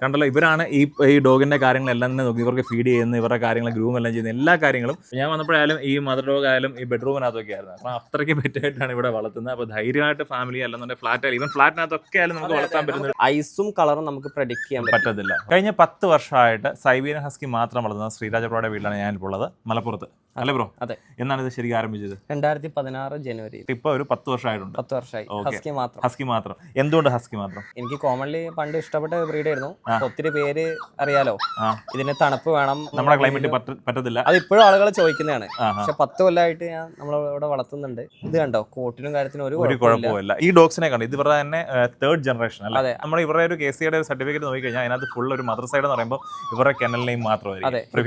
കണ്ടല്ലോ, ഇവരാണ് ഈ ഡോഗിന്റെ കാര്യങ്ങളെല്ലാം തന്നെ നോക്കി, ഇവർക്ക് ഫീഡ് ചെയ്യുന്ന, ഇവരുടെ കാര്യങ്ങൾ ഗ്രൂം എല്ലാം ചെയ്യുന്ന എല്ലാ കാര്യങ്ങളും. ഞാൻ വന്നപ്പോഴായാലും ഈ മദർ ഡോഗ് ആയാലും ഈ ബെഡ്റൂമിനകത്തൊക്കെ ആയിരുന്നു. അപ്പൊ അത്രയ്ക്ക് പെറ്റായിട്ടാണ് ഇവിടെ വളർത്തുന്നത്. അപ്പൊ ധൈര്യമായിട്ട് ഫാമിലി അല്ലെന്നുണ്ടെങ്കിൽ ഫ്ലാറ്റ് ആയാലും ഈവൻ ഫ്ലാറ്റിനകത്തൊക്കെ ആയാലും നമുക്ക് വളർത്താൻ പറ്റുന്ന ഐസും കളറും നമുക്ക് പ്രഡിക്ട് ചെയ്യാൻ പറ്റത്തില്ല. കഴിഞ്ഞ 10 വർഷമായിട്ട് സൈബീരിയൻ ഹസ്കി മാത്രം വളർത്തുന്ന ശ്രീരാജപ്രോയുടെ വീട്ടിലാണ് ഞാനിപ്പോൾ ഉള്ളത്, മലപ്പുറത്ത്. അല്ലേ ബ്രോ? അതെ. എന്നാണ് ഇത് ശരിക്കും ആരംഭിച്ചത്? 2016 ജനുവരി. ഇപ്പൊ ഒരു 10 വർഷമായിട്ടുണ്ട്. 10 വർഷമായി. ഹസ്കി മാത്രം. എന്തുകൊണ്ട് ഹസ്കി മാത്രം? എനിക്ക് കോമൺലി പണ്ട് ഇഷ്ടപ്പെട്ട ബ്രീഡ് ആയിരുന്നു. ഒത്തിരി പേര് അറിയാലോ, ഇതിന് തണുപ്പ് വേണം, നമ്മുടെ ക്ലൈമറ്റ് പറ്റത്തില്ല. അത് ഇപ്പോഴും ആളുകൾ ചോദിക്കുന്നതാണ്. പക്ഷെ 10 കൊല്ലമായിട്ട് ഞാൻ നമ്മളിവിടെ വളർത്തുന്നുണ്ട്. ഇത് കണ്ടോ, കോട്ടിനും കാര്യത്തിനും ഒരു കുഴപ്പമില്ല. ഈ ഡോഗ്സിനെ കണ്ടു, ഇത് ഇവരുടെ തന്നെ 3rd ജനറേഷൻ അല്ലേ? നമ്മൾ ഇവരുടെ ഒരു KCയുടെ സർട്ടിഫിക്കറ്റ് നോക്കി കഴിഞ്ഞാൽ അതിനകത്ത് ഫുൾ ഒരു മദർ സൈഡ് എന്ന് പറയുമ്പോൾ ഇവരുടെ കെനൽ നെയിം മാത്രമായിരിക്കും.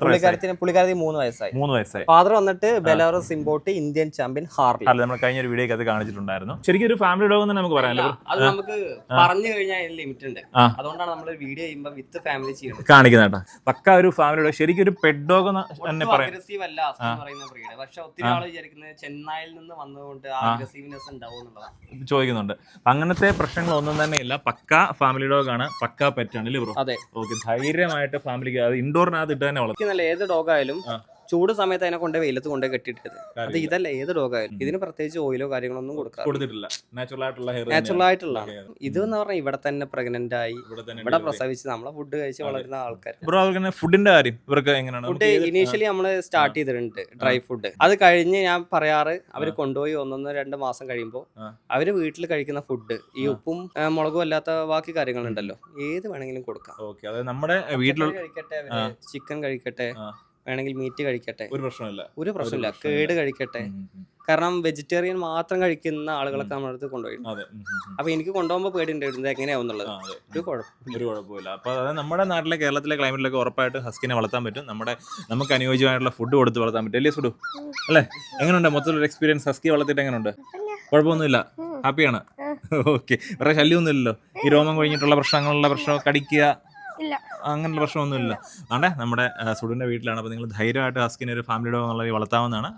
പുള്ളിക്കാരത്തി 3 വയസ്സായി. ഫാദർ വന്നിട്ട് Belarus import Indian champion Harley. നമ്മൾ കഴിഞ്ഞ ഒരു വീഡിയോ അത് കാണിച്ചിട്ടുണ്ടായിരുന്നു. ശരിക്കും ഒരു ഫാമിലി ഡോഗ് എന്ന് നമുക്ക് പറയാം. അത് നമുക്ക് പറഞ്ഞു കഴിഞ്ഞാൽ ലിമിറ്റ് ഉണ്ട്. അതുകൊണ്ടാണ് നമ്മൾ വീഡിയോ ചെയ്യുമ്പോൾ വിത്ത് ഫാമിലി ചെയ്യുന്നത്, കാണിക്കുന്നത്. പക്ക ഒരു ഫാമിലി ഡോഗ്, ശരിക്കും ഒരു പെറ്റ് ഡോഗ് തന്നെ പറയാം. അഗ്രസീവ് അല്ല പറയുന്ന ബ്രീഡ്. പക്ഷെ ഒത്തിരി ആള് വിചാരിക്കുന്നത് ചെന്നൈയിൽ നിന്ന് വന്നതുകൊണ്ട് അഗ്രസീവ്നെസ് ഉണ്ടാവും എന്നുള്ളതാണ് ചോദിക്കുന്നുണ്ട്. അങ്ങനത്തെ പ്രശ്നങ്ങളൊന്നും തന്നെ ഇല്ല. പക്ക ഫാമിലി ഡോഗ് ആണ്, പക്ക പെറ്റ് ആണ്. അതെ. ഓക്കെ, ധൈര്യമായിട്ട് ഫാമിലിക്ക് അത് ഇൻഡോറിനകത്ത് ഇട്ട് തന്നെ വളർത്തും. ഏത് ഡോഗായാലും ചൂട് സമയത്ത് അതിനെ കൊണ്ട് വെയിലത്ത് കൊണ്ട് കെട്ടിയിട്ടത്. അത് ഇതല്ല, ഏത് ഡോഗായാലും ഇതിന് പ്രത്യേകിച്ച് ഓയിലോ കാര്യങ്ങളൊന്നും കൊടുത്തിട്ടില്ല. നാച്ചുറൽ ആയിട്ടുള്ള ഇത് എന്ന് പറഞ്ഞാൽ ഇവിടെ തന്നെ പ്രഗ്നന്റ് ആയി, ഇവിടെ പ്രസവിച്ച് നമ്മളെ ഫുഡ് കഴിച്ച് വളരുന്ന ആൾക്കാർ. ഫുഡിന്റെ കാര്യം ഇവർക്ക് എങ്ങനെയാണ്? ഫുഡ് ഇനീഷ്യലി നമ്മള് സ്റ്റാർട്ട് ചെയ്തിട്ടുണ്ട് ഡ്രൈ ഫുഡ്. അത് കഴിഞ്ഞ് ഞാൻ പറയാറ്, അവര് കൊണ്ടുപോയി 1-2 മാസം കഴിയുമ്പോൾ അവര് വീട്ടിൽ കഴിക്കുന്ന ഫുഡ്, ഈ ഉപ്പും മുളകും അല്ലാത്ത ബാക്കി കാര്യങ്ങളുണ്ടല്ലോ, ഏത് വേണമെങ്കിലും കൊടുക്കാം. നമ്മുടെ വീട്ടിൽ കഴിക്കട്ടെ, ചിക്കൻ കഴിക്കട്ടെ, വേണമെങ്കിൽ മീറ്റ് കഴിക്കട്ടെ, ഒരു പ്രശ്നമില്ല. കേട് കഴിക്കട്ടെ. കാരണം വെജിറ്റേറിയൻ മാത്രം കഴിക്കുന്ന ആളുകളൊക്കെ നമ്മുടെ അടുത്ത് കൊണ്ടുപോയി. അപ്പൊ എനിക്ക് കൊണ്ടുപോകുമ്പോൾ പേടിയുണ്ടായിരുന്നു എങ്ങനെയാവുന്നുള്ളത്. ഒരു കുഴപ്പമില്ല. അപ്പൊ നമ്മുടെ നാട്ടിലെ കേരളത്തിലെ ക്ലൈമറ്റിലൊക്കെ ഉറപ്പായിട്ട് ഹസ്കിനെ വളർത്താൻ പറ്റും. നമുക്ക് അനുയോജ്യമായിട്ടുള്ള ഫുഡ് കൊടുത്ത് വളർത്താൻ പറ്റും. അല്ലേ സുഡു? അല്ലേ? എങ്ങനെയുണ്ട് മൊത്തത്തിലൊരു എക്സ്പീരിയൻസ്? ഹസ്കി വളർത്തിയിട്ട് എങ്ങനെയുണ്ട്? കുഴപ്പമൊന്നുമില്ല, ഹാപ്പിയാണ്. ഓക്കെ. വേറെ ശല്യമൊന്നും ഇല്ലല്ലോ? ഈ രോമം കഴിഞ്ഞിട്ടുള്ള പ്രശ്നം, കടിക്കുക അങ്ങനെയുള്ള പ്രശ്നമൊന്നുമില്ല. ആണ്ടേ നമ്മുടെ സുഡുവിന്റെ വീട്ടിലാണ്. അപ്പോൾ നിങ്ങൾ ധൈര്യമായിട്ട് ഹസ്കിനെ ഒരു ഫാമിലി ഡോഗ് എന്നുള്ളത് വളർത്താവുന്നതാണ്.